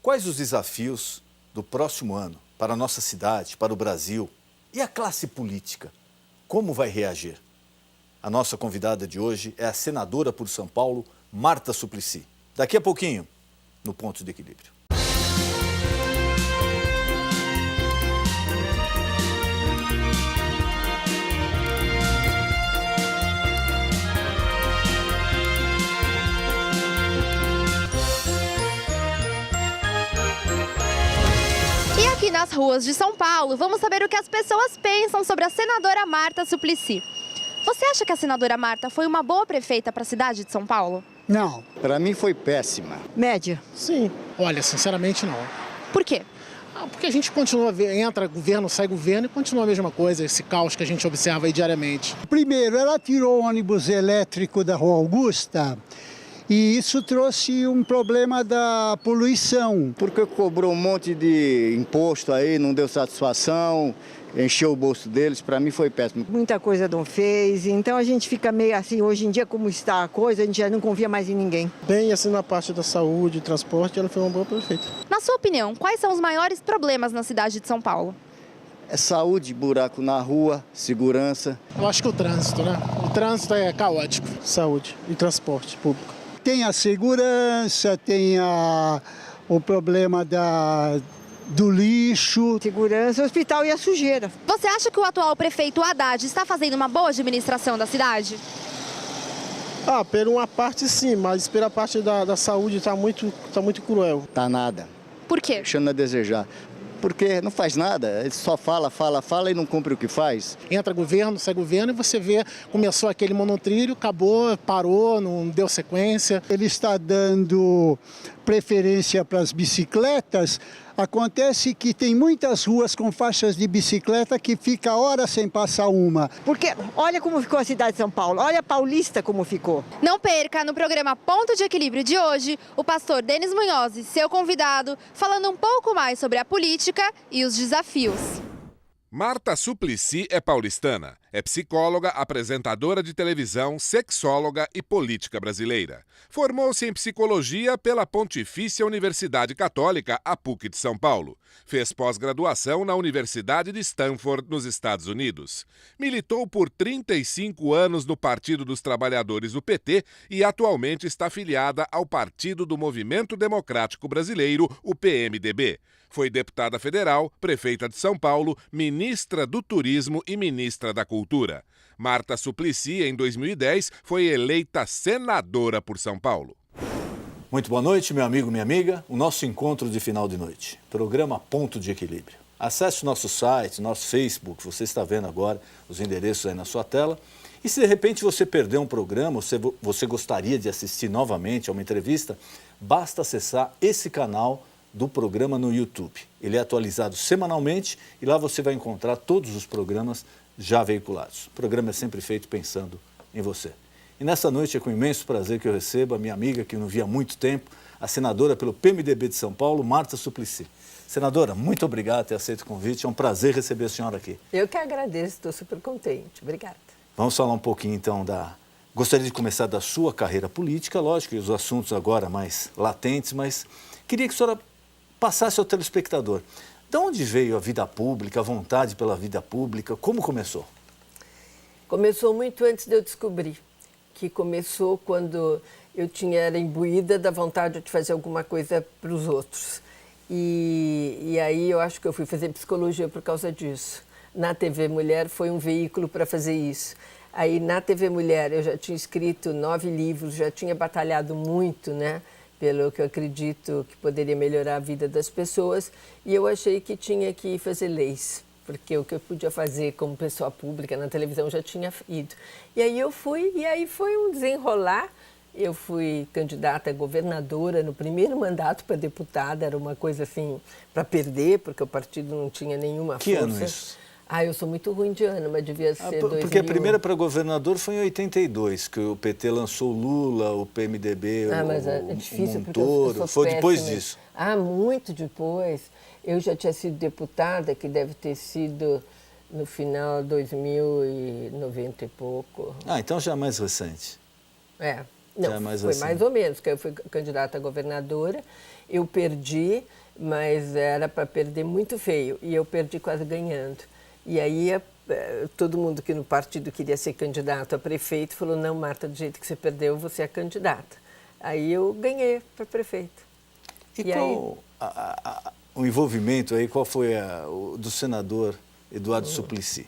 Quais os desafios do próximo ano para a nossa cidade, para o Brasil e a classe política? Como vai reagir? A nossa convidada de hoje é a senadora por São Paulo, Marta Suplicy. Daqui a pouquinho, no Ponto de Equilíbrio. E aqui nas ruas de São Paulo, vamos saber o que as pessoas pensam sobre a senadora Marta Suplicy. Você acha que a senadora Marta foi uma boa prefeita para a cidade de São Paulo? Não. Para mim foi péssima. Média. Sim. Olha, sinceramente não. Por quê? Porque a gente continua, entra governo, sai governo e continua a mesma coisa, esse caos que a gente observa aí diariamente. Primeiro, ela tirou o ônibus elétrico da Rua Augusta e isso trouxe um problema da poluição. Porque cobrou um monte de imposto aí, não deu satisfação, encheu o bolso deles, para mim foi péssimo. Muita coisa não fez, então a gente fica meio assim, hoje em dia como está a coisa, a gente já não confia mais em ninguém. Bem, assim, na parte da saúde, transporte, ela foi uma boa prefeita. Na sua opinião, quais são os maiores problemas na cidade de São Paulo? É saúde, buraco na rua, segurança. Eu acho que o trânsito, né? O trânsito é caótico. Saúde e transporte público. Tem a segurança, tem o problema do lixo. Segurança, hospital e a sujeira. Você acha que o atual prefeito Haddad está fazendo uma boa administração da cidade? Por uma parte sim, mas pela parte da saúde tá muito cruel. Tá nada, Por quê? deixando a desejar. Porque não faz nada, ele só fala e não cumpre o que faz. Entra governo, sai governo e você vê, começou aquele monotrilho, acabou, parou, não deu sequência. Ele está dando preferência para as bicicletas. Acontece que tem muitas ruas com faixas de bicicleta que fica horas sem passar uma. Porque olha como ficou a cidade de São Paulo, olha a Paulista como ficou. Não perca no programa Ponto de Equilíbrio de hoje o pastor Denis Munhoz, seu convidado, falando um pouco mais sobre a política e os desafios. Marta Suplicy é paulistana. É psicóloga, apresentadora de televisão, sexóloga e política brasileira. Formou-se em psicologia pela Pontifícia Universidade Católica, a PUC de São Paulo. Fez pós-graduação na Universidade de Stanford, nos Estados Unidos. Militou por 35 anos no Partido dos Trabalhadores, o PT, e atualmente está afiliada ao Partido do Movimento Democrático Brasileiro, o PMDB. Foi deputada federal, prefeita de São Paulo, ministra do Turismo e ministra da Cultura. Marta Suplicy, em 2010, foi eleita senadora por São Paulo. Muito boa noite, meu amigo, minha amiga. O nosso encontro de final de noite. Programa Ponto de Equilíbrio. Acesse o nosso site, nosso Facebook, você está vendo agora os endereços aí na sua tela. E se de repente você perdeu um programa, ou você gostaria de assistir novamente a uma entrevista, basta acessar esse canal do programa no YouTube. Ele é atualizado semanalmente e lá você vai encontrar todos os programas já veiculados. O programa é sempre feito pensando em você. E nessa noite é com imenso prazer que eu recebo a minha amiga, que eu não via há muito tempo, a senadora pelo PMDB de São Paulo, Marta Suplicy. Senadora, muito obrigado por ter aceito o convite, é um prazer receber a senhora aqui. Eu que agradeço, estou super contente. Obrigada. Vamos falar um pouquinho então Gostaria de começar da sua carreira política, lógico, e os assuntos agora mais latentes, mas queria que a senhora passasse ao telespectador. De onde veio a vida pública, a vontade pela vida pública? Como começou? Começou muito antes de eu descobrir. Que começou quando eu era imbuída da vontade de fazer alguma coisa para os outros. E aí eu acho que eu fui fazer psicologia por causa disso. Na TV Mulher foi um veículo para fazer isso. Aí na TV Mulher eu já tinha escrito 9 livros, já tinha batalhado muito, né? Pelo que eu acredito que poderia melhorar a vida das pessoas, e eu achei que tinha que fazer leis, porque o que eu podia fazer como pessoa pública na televisão já tinha ido. E aí eu fui, e aí foi um desenrolar. Eu fui candidata a governadora no primeiro mandato para deputada, era uma coisa assim para perder, porque o partido não tinha nenhuma força. Que ano isso? Eu sou muito ruim de ano, mas devia ser 2001. Porque a primeira para governador foi em 82, que o PT lançou o Lula, o PMDB, mas é difícil, o Montoro. Foi depois disso? Muito depois. Eu já tinha sido deputada, que deve ter sido no final de 2090 e pouco. Então já é mais recente. Não, já é mais foi assim. mais ou menos, que eu fui candidata a governadora. Eu perdi, mas era para perder muito feio, e eu perdi quase ganhando. E aí todo mundo que no partido queria ser candidato a prefeito falou, não, Marta, do jeito que você perdeu, você é candidata. Aí eu ganhei para prefeito. E qual o envolvimento aí, qual foi o do senador Eduardo Suplicy?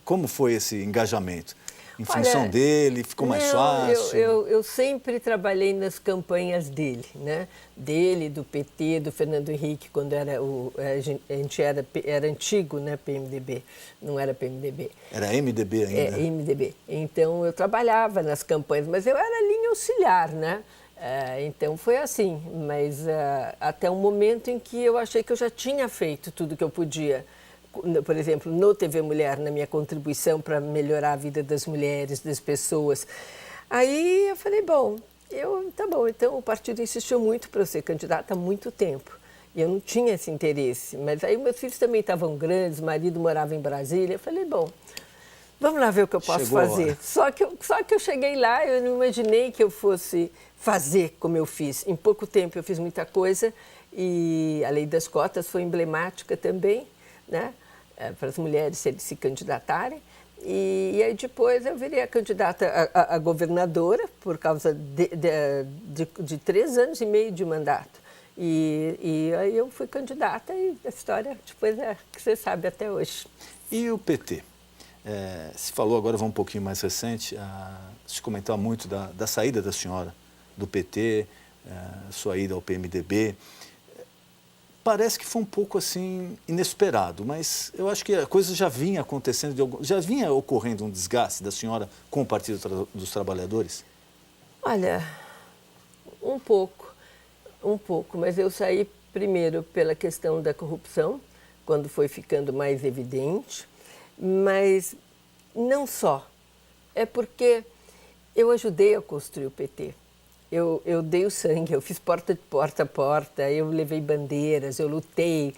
Como foi esse engajamento? Em função dele, ficou mais fácil? Eu sempre trabalhei nas campanhas dele, né? Dele, do PT, do Fernando Henrique, quando a gente era antigo, né? PMDB, não era PMDB. Era MDB ainda? MDB. Então, eu trabalhava nas campanhas, mas eu era linha auxiliar, né? Então, foi assim, mas até um momento em que eu achei que eu já tinha feito tudo que eu podia. Por exemplo, no TV Mulher, na minha contribuição para melhorar a vida das mulheres, das pessoas. Aí eu falei, tá bom, então o partido insistiu muito para eu ser candidata há muito tempo. E eu não tinha esse interesse. Mas aí meus filhos também estavam grandes, o marido morava em Brasília. Eu falei, vamos lá ver o que eu posso fazer. Só que eu cheguei lá, eu não imaginei que eu fosse fazer como eu fiz. Em pouco tempo eu fiz muita coisa e a lei das cotas foi emblemática também, né? Para as mulheres se candidatarem. E aí depois eu virei a candidata a governadora por causa de 3 anos e meio de mandato. E aí eu fui candidata e a história depois é que você sabe até hoje. E o PT? Se falou agora, vamos um pouquinho mais recente, se comentar muito da saída da senhora do PT, sua ida ao PMDB. Parece que foi um pouco assim inesperado, mas eu acho que a coisa já vinha acontecendo, já vinha ocorrendo um desgaste da senhora com o Partido dos Trabalhadores? Olha, um pouco, mas eu saí primeiro pela questão da corrupção, quando foi ficando mais evidente, mas não só, é porque eu ajudei a construir o PT. Eu dei o sangue, eu fiz porta a porta, eu levei bandeiras, eu lutei,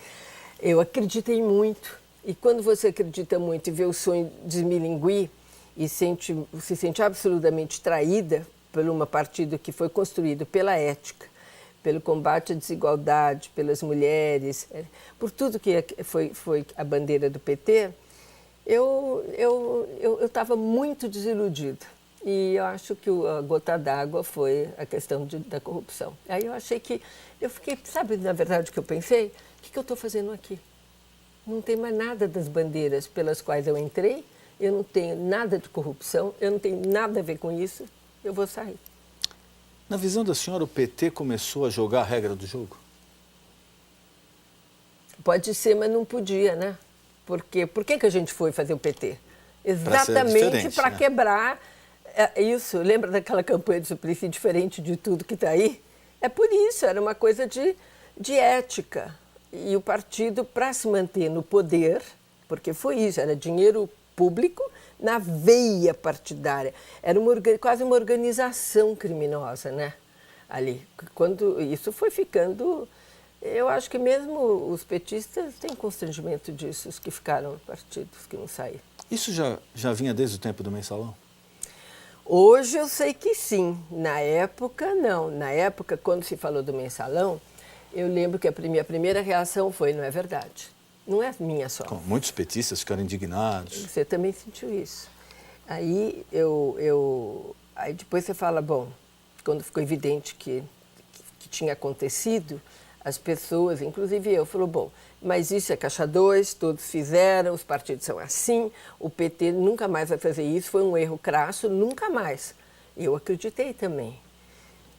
eu acreditei muito. E quando você acredita muito e vê o sonho desmilinguir e se sente absolutamente traída por um partido que foi construído pela ética, pelo combate à desigualdade, pelas mulheres, por tudo que foi a bandeira do PT, eu estava muito desiludida. E eu acho que a gota d'água foi a questão da corrupção. Aí eu fiquei, sabe, na verdade, o que eu pensei? O que eu estou fazendo aqui? Não tem mais nada das bandeiras pelas quais eu entrei, eu não tenho nada de corrupção, eu não tenho nada a ver com isso, eu vou sair. Na visão da senhora, o PT começou a jogar a regra do jogo? Pode ser, mas não podia, né? Porque por que a gente foi fazer o PT? Exatamente para quebrar... isso, lembra daquela campanha de Suplicy, diferente de tudo que está aí? É por isso, era uma coisa de ética. E o partido, para se manter no poder, porque foi isso, era dinheiro público na veia partidária. Era quase uma organização criminosa, né? Ali. Quando isso foi ficando... Eu acho que mesmo os petistas têm constrangimento disso, os que ficaram no partido, os que não saíram. Isso já vinha desde o tempo do Mensalão? Hoje eu sei que sim, na época não. Na época, quando se falou do Mensalão, eu lembro que a minha primeira reação foi, não é verdade, não é minha só. Muitos petistas ficaram indignados. Você também sentiu isso. Aí, aí depois você fala, quando ficou evidente que tinha acontecido, as pessoas, inclusive eu, falou, mas isso é caixa 2, todos fizeram, os partidos são assim, o PT nunca mais vai fazer isso, foi um erro crasso, nunca mais. Eu acreditei também.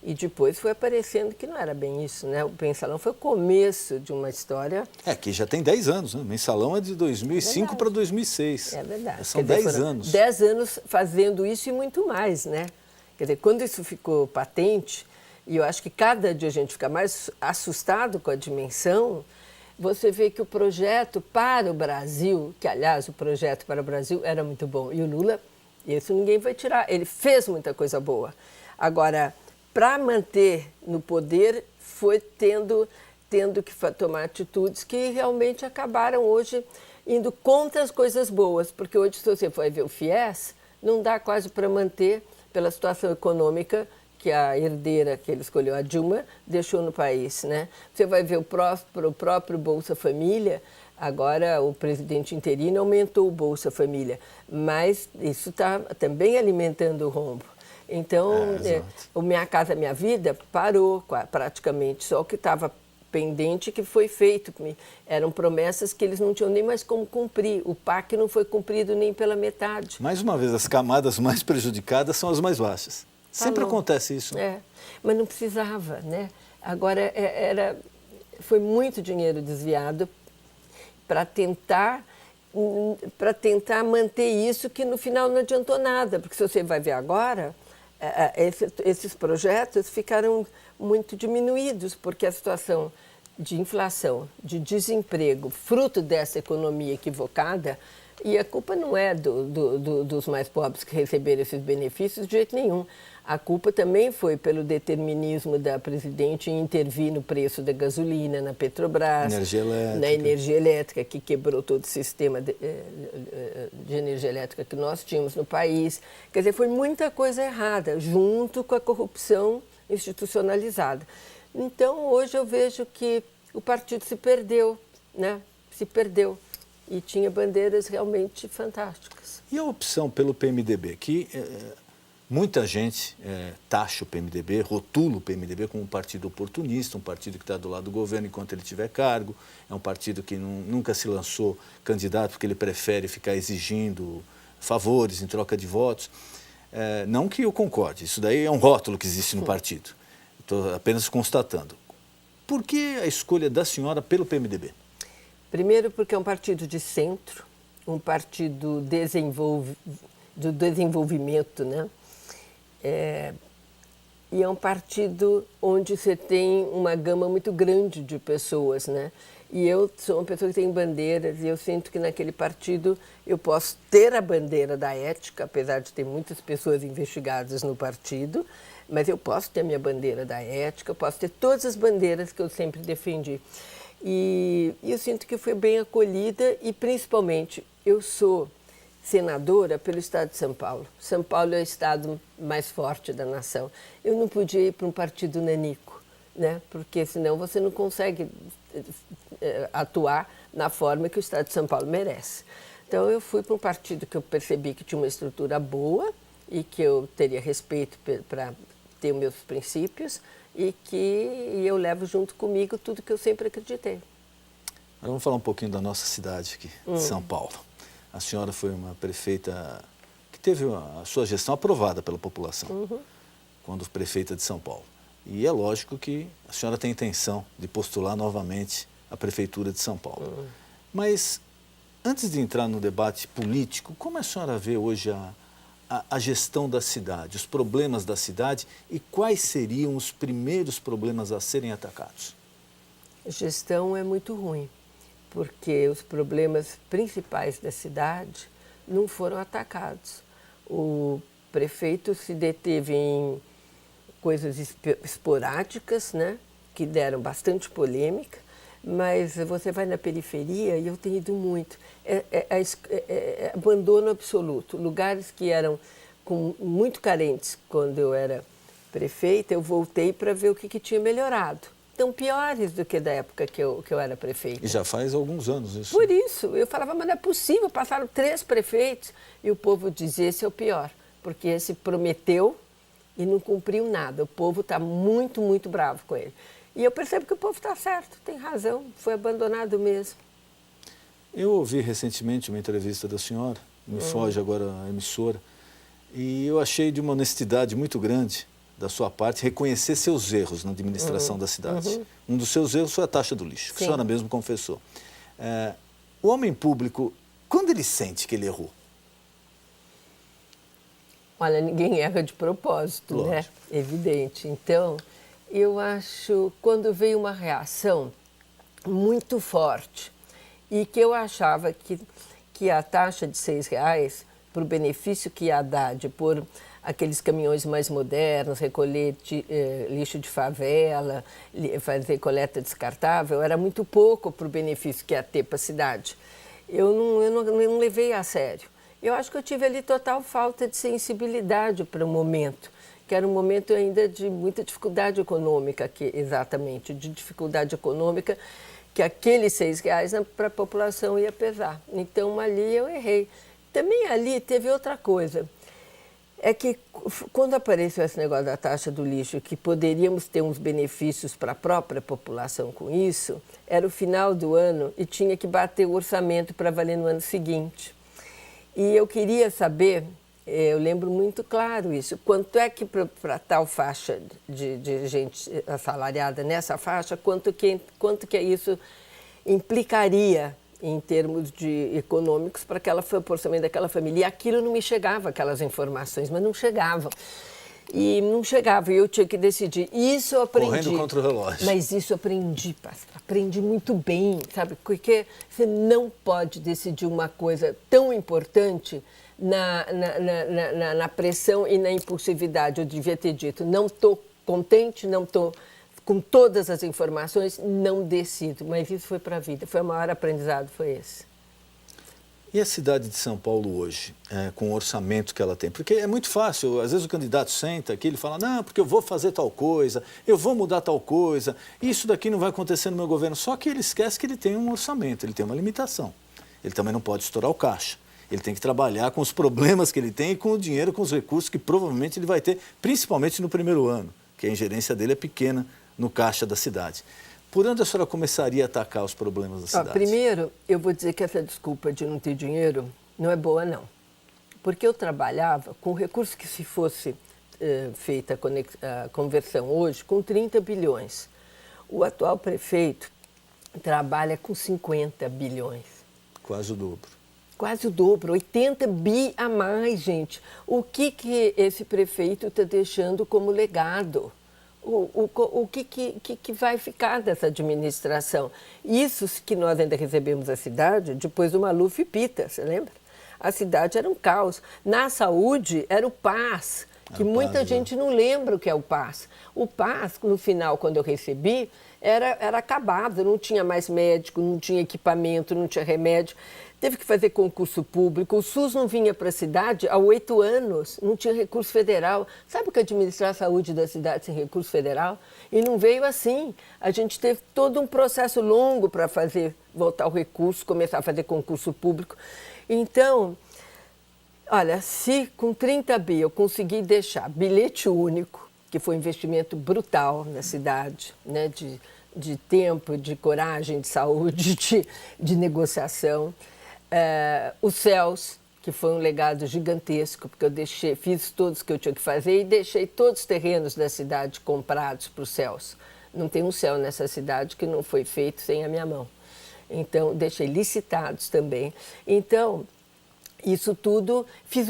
E depois foi aparecendo que não era bem isso, né? O Mensalão foi o começo de uma história... que já tem 10 anos, né? O Mensalão é de 2005 para 2006. É verdade. São 10 anos. 10 anos fazendo isso e muito mais, né? Quer dizer, quando isso ficou patente, e eu acho que cada dia a gente fica mais assustado com a dimensão, você vê que o projeto para o Brasil, que aliás o projeto para o Brasil era muito bom, e o Lula, isso ninguém vai tirar, ele fez muita coisa boa. Agora, para manter no poder, foi tendo que tomar atitudes que realmente acabaram hoje indo contra as coisas boas, porque hoje, se você for ver o FIES, não dá quase para manter pela situação econômica que a herdeira que ele escolheu, a Dilma, deixou no país, né? Você vai ver o próprio Bolsa Família, agora o presidente interino aumentou o Bolsa Família, mas isso está também alimentando o rombo. Então, o Minha Casa Minha Vida parou praticamente, só o que estava pendente que foi feito. Eram promessas que eles não tinham nem mais como cumprir. O PAC não foi cumprido nem pela metade. Mais uma vez, as camadas mais prejudicadas são as mais baixas. Sempre acontece isso. Mas não precisava, né? Agora, foi muito dinheiro desviado para tentar manter isso, que no final não adiantou nada. Porque se você vai ver agora, esses projetos ficaram muito diminuídos, porque a situação de inflação, de desemprego, fruto dessa economia equivocada, e a culpa não é dos mais pobres que receberam esses benefícios de jeito nenhum. A culpa também foi pelo determinismo da presidente em intervir no preço da gasolina, na Petrobras, na energia elétrica, que quebrou todo o sistema de energia elétrica que nós tínhamos no país. Quer dizer, foi muita coisa errada, junto com a corrupção institucionalizada. Então, hoje eu vejo que o partido se perdeu, né? Se perdeu. E tinha bandeiras realmente fantásticas. E a opção pelo PMDB, que muita gente taxa o PMDB, rotula o PMDB como um partido oportunista, um partido que está do lado do governo enquanto ele tiver cargo, é um partido que nunca se lançou candidato porque ele prefere ficar exigindo favores em troca de votos. Não que eu concorde, isso daí é um rótulo que existe no partido. Estou apenas constatando. Por que a escolha da senhora pelo PMDB? Primeiro porque é um partido de centro, um partido do desenvolvimento, né? E é um partido onde você tem uma gama muito grande de pessoas, né? E eu sou uma pessoa que tem bandeiras e eu sinto que naquele partido eu posso ter a bandeira da ética, apesar de ter muitas pessoas investigadas no partido, mas eu posso ter a minha bandeira da ética, eu posso ter todas as bandeiras que eu sempre defendi. E eu sinto que fui bem acolhida e, principalmente, eu sou senadora pelo estado de São Paulo. São Paulo é o estado mais forte da nação. Eu não podia ir para um partido nanico, né? Porque senão você não consegue atuar na forma que o estado de São Paulo merece. Então eu fui para um partido que eu percebi que tinha uma estrutura boa e que eu teria respeito para ter os meus princípios e que eu levo junto comigo tudo que eu sempre acreditei. Agora vamos falar um pouquinho da nossa cidade aqui, de São Paulo. A senhora foi uma prefeita que teve a sua gestão aprovada pela população, quando prefeita de São Paulo. E é lógico que a senhora tem intenção de postular novamente a prefeitura de São Paulo. Mas, antes de entrar no debate político, como a senhora vê hoje a gestão da cidade, os problemas da cidade e quais seriam os primeiros problemas a serem atacados? A gestão é muito ruim, porque os problemas principais da cidade não foram atacados. O prefeito se deteve em coisas esporádicas, né, que deram bastante polêmica, mas você vai na periferia, e eu tenho ido muito, é abandono absoluto. Lugares que eram muito carentes quando eu era prefeita, eu voltei para ver o que tinha melhorado. Estão piores do que da época que eu era prefeita. E já faz alguns anos isso. Por isso, eu falava, mas não é possível, passaram 3 prefeitos, e o povo dizia, esse é o pior, porque esse prometeu e não cumpriu nada. O povo está muito, muito bravo com ele. E eu percebo que o povo está certo, tem razão, foi abandonado mesmo. Eu ouvi recentemente uma entrevista da senhora, me foge agora a emissora, e eu achei de uma honestidade muito grande da sua parte reconhecer seus erros na administração da cidade. Um dos seus erros foi a taxa do lixo, que a senhora mesmo confessou. O homem público, quando ele sente que ele errou? Olha, ninguém erra de propósito, lógico, né? Evidente. Então, eu acho, quando veio uma reação muito forte e que eu achava que a taxa de R$6, para o benefício que ia dar de pôr aqueles caminhões mais modernos, recolher lixo de favela, fazer coleta descartável, era muito pouco para o benefício que ia ter para a cidade. Eu não levei a sério. Eu acho que eu tive ali total falta de sensibilidade para o momento. que era um momento ainda de muita dificuldade econômica, exatamente, de dificuldade econômica, que aqueles R$6 para a população ia pesar. Então, ali eu errei. Também ali teve outra coisa. É que quando apareceu esse negócio da taxa do lixo, que poderíamos ter uns benefícios para a própria população com isso, era o final do ano e tinha que bater o orçamento para valer no ano seguinte. E eu queria saber, eu lembro muito claro isso, quanto é que para tal faixa de gente assalariada nessa faixa, quanto que isso implicaria em termos econômicos para o orçamento daquela família. E aquilo não me chegava, aquelas informações, mas não chegavam. E não chegava, e eu tinha que decidir. Isso eu aprendi. Correndo contra o relógio. Mas isso eu aprendi, pastor. Aprendi muito bem, sabe? Porque você não pode decidir uma coisa tão importante na pressão e na impulsividade. Eu devia ter dito, não estou contente, não estou com todas as informações, não decido. Mas isso foi para a vida, foi o maior aprendizado, foi esse. E a cidade de São Paulo hoje, com o orçamento que ela tem? Porque é muito fácil, às vezes o candidato senta aqui, ele fala, não, porque eu vou fazer tal coisa, eu vou mudar tal coisa, isso daqui não vai acontecer no meu governo. Só que ele esquece que ele tem um orçamento, ele tem uma limitação. Ele também não pode estourar o caixa. Ele tem que trabalhar com os problemas que ele tem e com o dinheiro, com os recursos que provavelmente ele vai ter, principalmente no primeiro ano, que a ingerência dele é pequena no caixa da cidade. Por onde a senhora começaria a atacar os problemas da cidade? Primeiro, eu vou dizer que essa desculpa de não ter dinheiro não é boa, não. Porque eu trabalhava com recursos que, se fosse feita a conversão hoje, com 30 bilhões. O atual prefeito trabalha com 50 bilhões. Quase o dobro. Quase o dobro, 80 bi a mais, gente. O que esse prefeito está deixando como legado? O que vai ficar dessa administração? Isso que nós ainda recebemos a cidade, depois do Maluf e Pita, você lembra? A cidade era um caos. Na saúde, era o PAS, que muita gente não lembra o que é o PAS. O PAS, no final, quando eu recebi, era acabado, não tinha mais médico, não tinha equipamento, não tinha remédio. Teve que fazer concurso público, o SUS não vinha para a cidade há 8 anos, não tinha recurso federal. Sabe o que é administrar a saúde da cidade sem recurso federal? E não veio assim. A gente teve todo um processo longo para voltar o recurso, começar a fazer concurso público. Então, olha, se com 30 bi eu conseguir deixar bilhete único, que foi um investimento brutal na cidade, né, de tempo, de coragem, de saúde, de negociação. Os céus, que foi um legado gigantesco, porque eu fiz todos que eu tinha que fazer e deixei todos os terrenos da cidade comprados para os céus. Não tem um céu nessa cidade que não foi feito sem a minha mão. Então, deixei licitados também. Então, isso tudo, fiz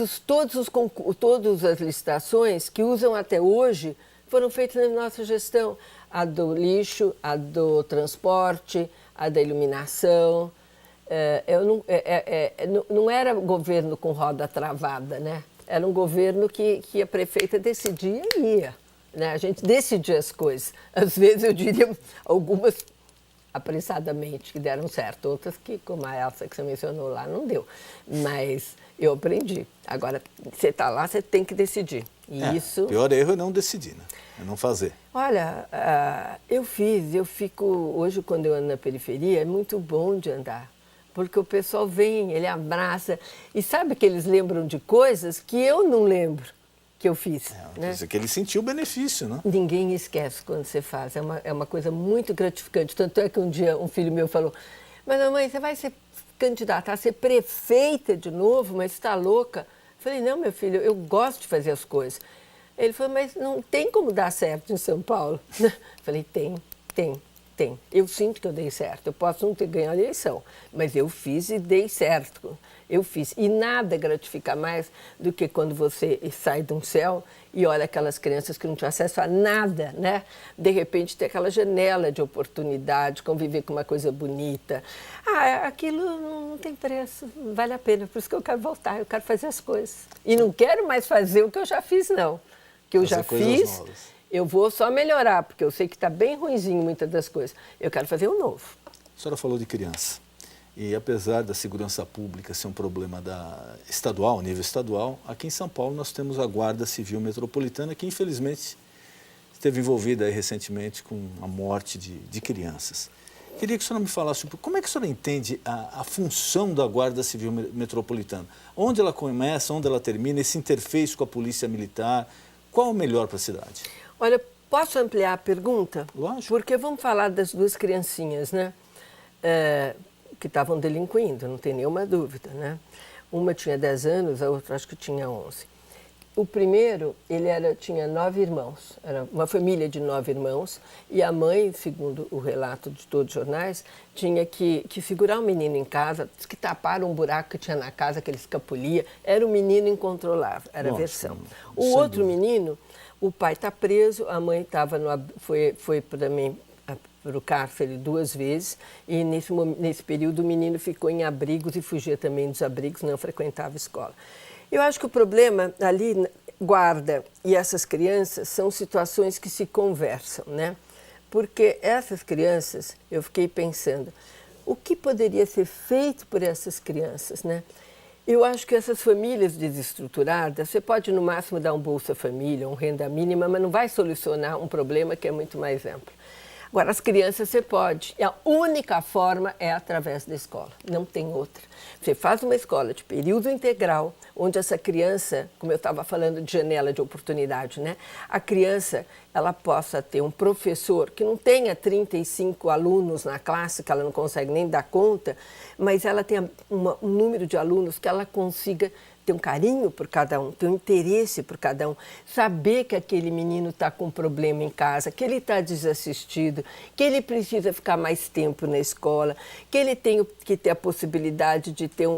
todas as licitações que usam até hoje, foram feitas na nossa gestão. A do lixo, a do transporte, a da iluminação. Não era governo com roda travada, né? Era um governo que a prefeita decidia e ia. Né? A gente decidia as coisas. Às vezes, eu diria, algumas apressadamente que deram certo, outras que, como a Elsa que você mencionou lá, não deu. Mas eu aprendi. Agora, você está lá, você tem que decidir. E isso... O pior erro é não decidir, né? É não fazer. Olha, eu fico... Hoje, quando eu ando na periferia, é muito bom de andar. Porque o pessoal vem, ele abraça. E sabe que eles lembram de coisas que eu não lembro que eu fiz. Quer dizer que ele sentiu o benefício, né? Ninguém esquece quando você faz. É uma coisa muito gratificante. Tanto é que um dia um filho meu falou, mas mamãe, você vai ser candidata a ser prefeita de novo, mas você está louca? Eu falei, não, meu filho, eu gosto de fazer as coisas. Ele falou, mas não tem como dar certo em São Paulo. Eu falei, tem. Eu sinto que eu dei certo. Eu posso não ter ganhado a eleição, mas eu fiz e dei certo. Eu fiz. E nada gratifica mais do que quando você sai de um céu e olha aquelas crianças que não tinham acesso a nada, né? De repente ter aquela janela de oportunidade, conviver com uma coisa bonita. Aquilo não tem preço, vale a pena. Por isso que eu quero voltar, eu quero fazer as coisas. E não quero mais fazer o que eu já fiz, não. O que eu já fiz... Novas. Eu vou só melhorar, porque eu sei que está bem ruinzinho muitas das coisas. Eu quero fazer o novo. A senhora falou de criança. E apesar da segurança pública ser um problema estadual, nível estadual, aqui em São Paulo nós temos a Guarda Civil Metropolitana, que infelizmente esteve envolvida aí recentemente com a morte de crianças. Queria que a senhora me falasse como é que a senhora entende a função da Guarda Civil Metropolitana? Onde ela começa, onde ela termina, esse interface com a Polícia Militar, qual o melhor para a cidade? Olha, posso ampliar a pergunta? Lógico. Porque vamos falar das duas criancinhas, né? Que estavam delinquindo, não tem nenhuma dúvida, né? Uma tinha 10 anos, a outra acho que tinha 11. O primeiro, tinha 9 irmãos, era uma família de 9 irmãos, e a mãe, segundo o relato de todos os jornais, tinha que segurar o menino em casa, diz que taparam um buraco que tinha na casa, que ele escapulia, era um menino incontrolável, era a versão. O outro menino, o pai está preso, a mãe foi também para o cárcere 2 vezes, e nesse período o menino ficou em abrigos e fugia também dos abrigos, não frequentava escola. Eu acho que o problema ali, guarda e essas crianças, são situações que se conversam, né? Porque essas crianças, eu fiquei pensando, o que poderia ser feito por essas crianças, né? Eu acho que essas famílias desestruturadas, você pode no máximo dar um Bolsa Família, um renda mínima, mas não vai solucionar um problema que é muito mais amplo. Agora, as crianças você pode, e a única forma é através da escola, não tem outra. Você faz uma escola de período integral, onde essa criança, como eu estava falando de janela de oportunidade, né? A criança, ela possa ter um professor que não tenha 35 alunos na classe, que ela não consegue nem dar conta, mas ela tenha um número de alunos que ela consiga ter um carinho por cada um, ter um interesse por cada um, saber que aquele menino está com um problema em casa, que ele está desassistido, que ele precisa ficar mais tempo na escola, que ele tem que ter a possibilidade de ter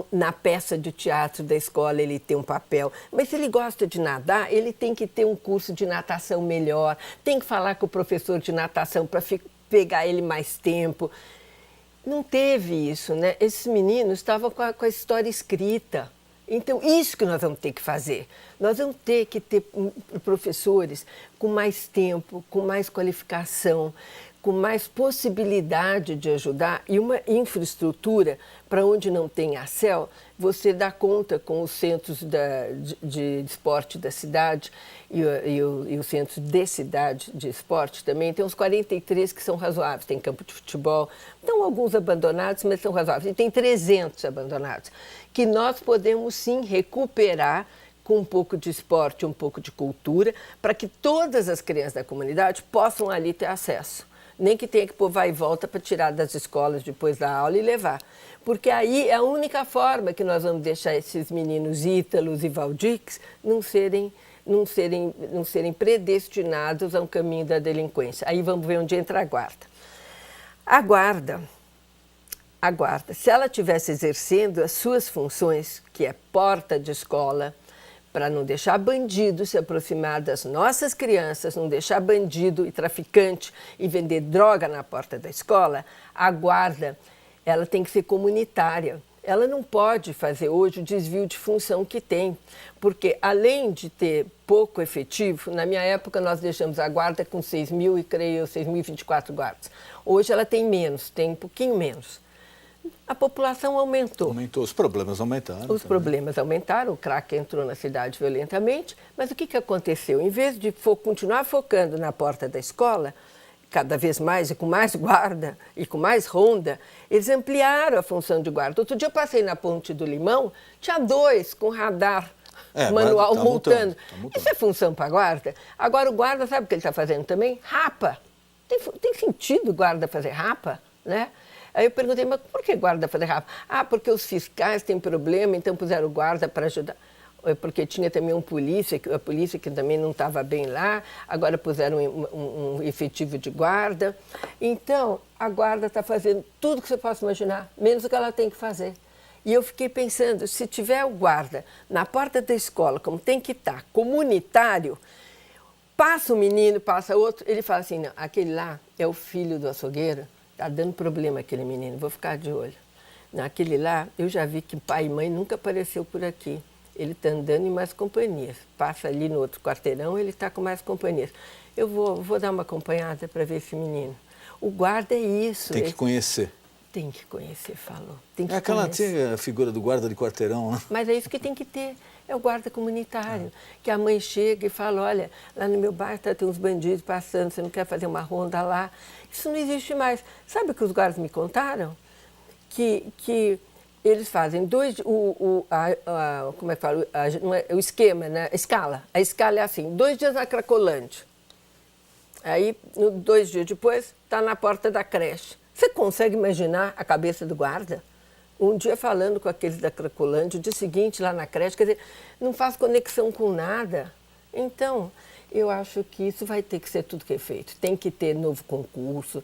na peça de teatro da escola ele ter um papel. Mas se ele gosta de nadar, ele tem que ter um curso de natação melhor, tem que falar com o professor de natação para pegar ele mais tempo. Não teve isso, né? Esses meninos estavam com a história escrita. Então, isso que nós vamos ter que fazer. Nós vamos ter que ter professores com mais tempo, com mais qualificação, com mais possibilidade de ajudar e uma infraestrutura para onde não tem a CEL, você dá conta com os centros de esporte da cidade e os centros de cidade de esporte também. Tem uns 43 que são razoáveis, tem campo de futebol, estão alguns abandonados, mas são razoáveis. E tem 300 abandonados, que nós podemos sim recuperar com um pouco de esporte, um pouco de cultura, para que todas as crianças da comunidade possam ali ter acesso. Nem que tenha que pôr vai e volta para tirar das escolas depois da aula e levar. Porque aí é a única forma que nós vamos deixar esses meninos Ítalos e Valdix não serem predestinados a um caminho da delinquência. Aí vamos ver onde entra a guarda. A guarda, se ela estivesse exercendo as suas funções, que é porta de escola, para não deixar bandido se aproximar das nossas crianças, não deixar bandido e traficante e vender droga na porta da escola, a guarda, ela tem que ser comunitária. Ela não pode fazer hoje o desvio de função que tem, porque além de ter pouco efetivo, na minha época nós deixamos a guarda com 6.024 guardas. Hoje ela tem menos, tem um pouquinho menos. A população aumentou. Os problemas aumentaram. Os problemas aumentaram, o crack entrou na cidade violentamente, mas o que aconteceu? Em vez de continuar focando na porta da escola, cada vez mais e com mais guarda e com mais ronda, eles ampliaram a função de guarda. Outro dia eu passei na Ponte do Limão, tinha 2 com radar manual multando. Isso é função para guarda? Agora o guarda, sabe o que ele está fazendo também? Rapa. Tem sentido o guarda fazer rapa, né? Aí eu perguntei, mas por que guarda fazer rapa? Ah, porque os fiscais têm problema, então puseram guarda para ajudar. Porque tinha também a polícia que também não estava bem lá, agora puseram um efetivo de guarda. Então, a guarda está fazendo tudo que você possa imaginar, menos o que ela tem que fazer. E eu fiquei pensando, se tiver o guarda na porta da escola, como tem que estar, comunitário, passa um menino, passa outro, ele fala assim, não, aquele lá é o filho do açougueiro, está dando problema aquele menino, vou ficar de olho. Naquele lá, eu já vi que pai e mãe nunca apareceu por aqui. Ele está andando em mais companhias. Passa ali no outro quarteirão, ele está com mais companhias. Eu vou dar uma acompanhada para ver esse menino. O guarda é isso. Tem que conhecer. Tem que conhecer, falou. Tem que É aquela conhecer. antiga figura do guarda de quarteirão, né? Mas é isso que tem que ter, é o guarda comunitário. Que a mãe chega e fala, olha, lá no meu bairro tem uns bandidos passando, você não quer fazer uma ronda lá? Isso não existe mais. Sabe o que os guardas me contaram? Que eles fazem como é que fala? Não é, o esquema, né? A escala. A escala é assim, 2 dias na Cracolândia. Aí, 2 dias depois, está na porta da creche. Você consegue imaginar a cabeça do guarda? Um dia falando com aqueles da Cracolândia, o dia seguinte lá na creche, quer dizer, não faz conexão com nada. Então, eu acho que isso vai ter que ser tudo refeito. Tem que ter novo concurso,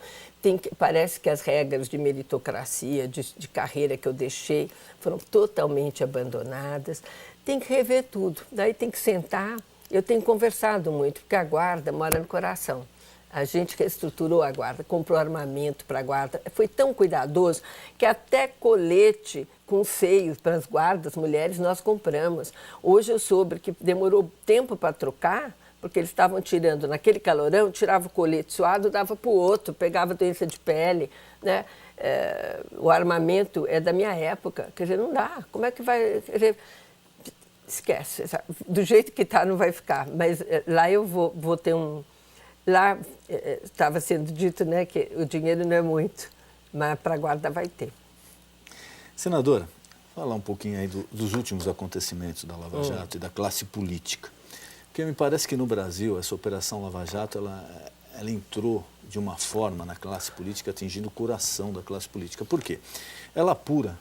parece que as regras de meritocracia, de carreira que eu deixei, foram totalmente abandonadas. Tem que rever tudo, daí tem que sentar. Eu tenho conversado muito, porque a guarda mora no coração. A gente reestruturou a guarda, comprou armamento para a guarda, foi tão cuidadoso que até colete com seios para as guardas mulheres nós compramos. Hoje eu soube que demorou tempo para trocar, porque eles estavam tirando naquele calorão, tirava o colete suado, dava para o outro, pegava doença de pele, né? O armamento é da minha época, quer dizer, não dá. Como é que vai... Quer dizer, esquece, do jeito que está não vai ficar, mas lá eu vou ter um... Lá estava sendo dito, né, que o dinheiro não é muito, mas para a guarda vai ter. Senadora, falar um pouquinho aí dos últimos acontecimentos da Lava Jato e da classe política. Porque me parece que no Brasil essa Operação Lava Jato ela entrou de uma forma na classe política, atingindo o coração da classe política. Por quê? Ela apura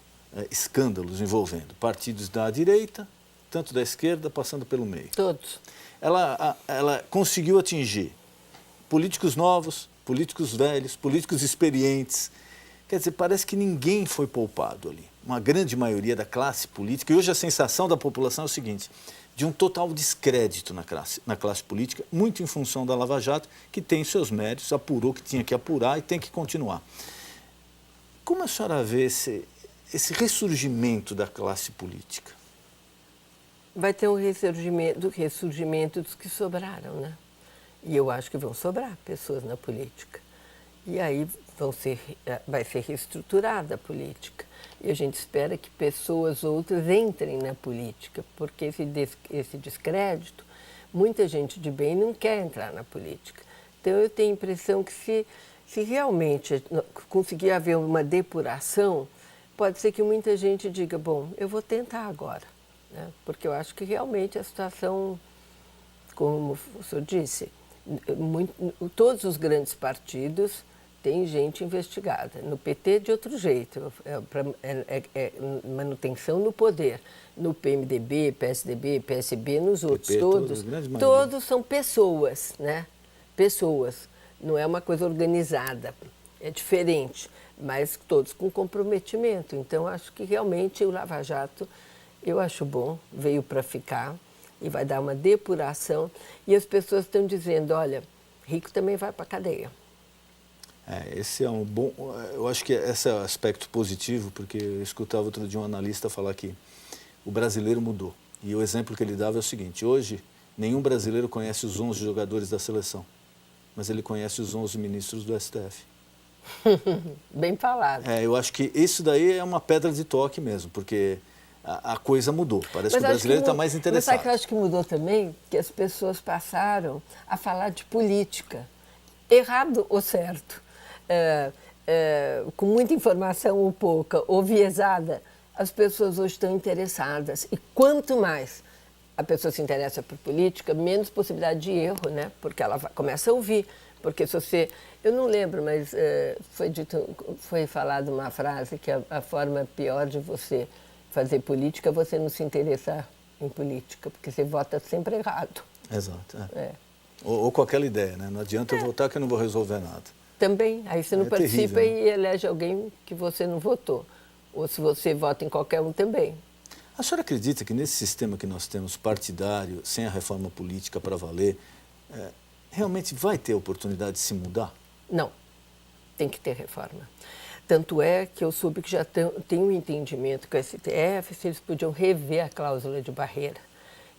escândalos envolvendo partidos da direita, tanto da esquerda, passando pelo meio. Todos. Ela conseguiu atingir políticos novos, políticos velhos, políticos experientes. Quer dizer, parece que ninguém foi poupado ali. Uma grande maioria da classe política. E hoje a sensação da população é o seguinte, de um total descrédito na classe política, muito em função da Lava Jato, que tem seus méritos, apurou que tinha que apurar e tem que continuar. Como a senhora vê esse ressurgimento da classe política? Vai ter um ressurgimento dos que sobraram, né? E eu acho que vão sobrar pessoas na política. E aí vai ser reestruturada a política. E a gente espera que pessoas outras entrem na política, porque esse descrédito, muita gente de bem não quer entrar na política. Então eu tenho a impressão que se realmente conseguir haver uma depuração, pode ser que muita gente diga, bom, eu vou tentar agora. Né? Porque eu acho que realmente a situação, como o senhor disse, todos os grandes partidos têm gente investigada. No PT, de outro jeito, é manutenção no poder. No PMDB, PSDB, PSB, nos outros, PP, todos são pessoas, né? Pessoas. Não é uma coisa organizada, é diferente, mas todos com comprometimento. Então, acho que realmente o Lava Jato, eu acho bom, veio para ficar. E vai dar uma depuração. E as pessoas estão dizendo, olha, rico também vai para a cadeia. Esse é um bom... Eu acho que esse é o aspecto positivo, porque eu escutava outro dia um analista falar que o brasileiro mudou. E o exemplo que ele dava é o seguinte, hoje nenhum brasileiro conhece os 11 jogadores da seleção, mas ele conhece os 11 ministros do STF. Bem falado. Eu acho que isso daí é uma pedra de toque mesmo, porque... A coisa mudou. Parece que o brasileiro está mais interessado. Mas sabe que eu acho que mudou também? Que as pessoas passaram a falar de política. Errado ou certo. Com muita informação ou pouca, ou viesada, as pessoas hoje estão interessadas. E quanto mais a pessoa se interessa por política, menos possibilidade de erro, né? Porque ela começa a ouvir. Porque se você... Eu não lembro, mas foi falada uma frase que a forma pior de você fazer política, você não se interessar em política, porque você vota sempre errado. Exato. Ou com aquela ideia, né? Não adianta eu votar que eu não vou resolver nada. Também. Aí você não participa terrível, né? E elege alguém que você não votou. Ou se você vota em qualquer um também. A senhora acredita que nesse sistema que nós temos partidário, sem a reforma política para valer, realmente vai ter oportunidade de se mudar? Não. Tem que ter reforma. Tanto é que eu soube que já tem um entendimento com o STF, se eles podiam rever a cláusula de barreira.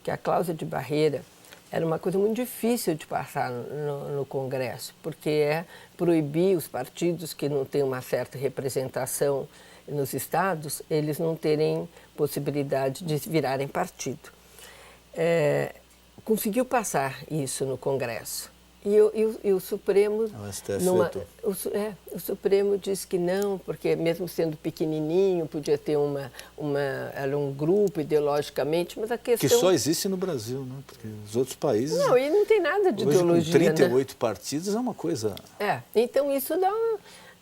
Que a cláusula de barreira era uma coisa muito difícil de passar no Congresso, porque é proibir os partidos que não têm uma certa representação nos estados, eles não terem possibilidade de virarem partido. Conseguiu passar isso no Congresso. E o Supremo, o STF o Supremo disse que não, porque mesmo sendo pequenininho, podia ter era um grupo ideologicamente, mas a questão... Que só existe no Brasil, né? Porque os outros países... Não, e não tem nada de hoje, ideologia, com 38 partidos é uma coisa... Então isso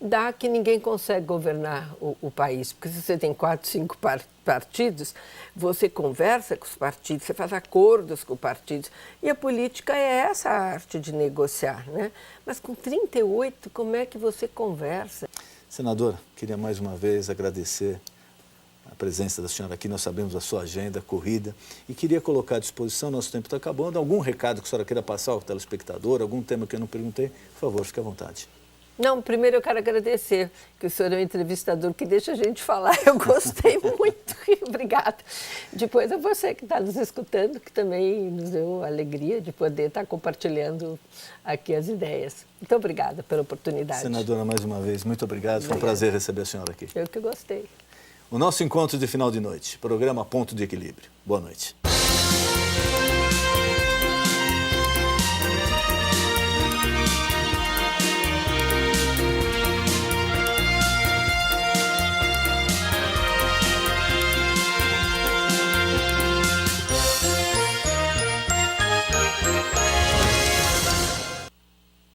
dá que ninguém consegue governar o país, porque se você tem 4, 5 partidos, você conversa com os partidos, você faz acordos com os partidos, e a política é essa arte de negociar, né? Mas com 38, como é que você conversa? Senadora, queria mais uma vez agradecer a presença da senhora aqui, nós sabemos a sua agenda, corrida, e queria colocar à disposição, nosso tempo está acabando, algum recado que a senhora queira passar ao telespectador, algum tema que eu não perguntei, por favor, fique à vontade. Não, primeiro eu quero agradecer, que o senhor é um entrevistador que deixa a gente falar. Eu gostei muito, obrigada. Depois é você que está nos escutando, que também nos deu a alegria de poder estar compartilhando aqui as ideias. Muito obrigada pela oportunidade. Senadora, mais uma vez, muito obrigado. Foi um prazer receber a senhora aqui. Eu que gostei. O nosso encontro de final de noite, programa Ponto de Equilíbrio. Boa noite.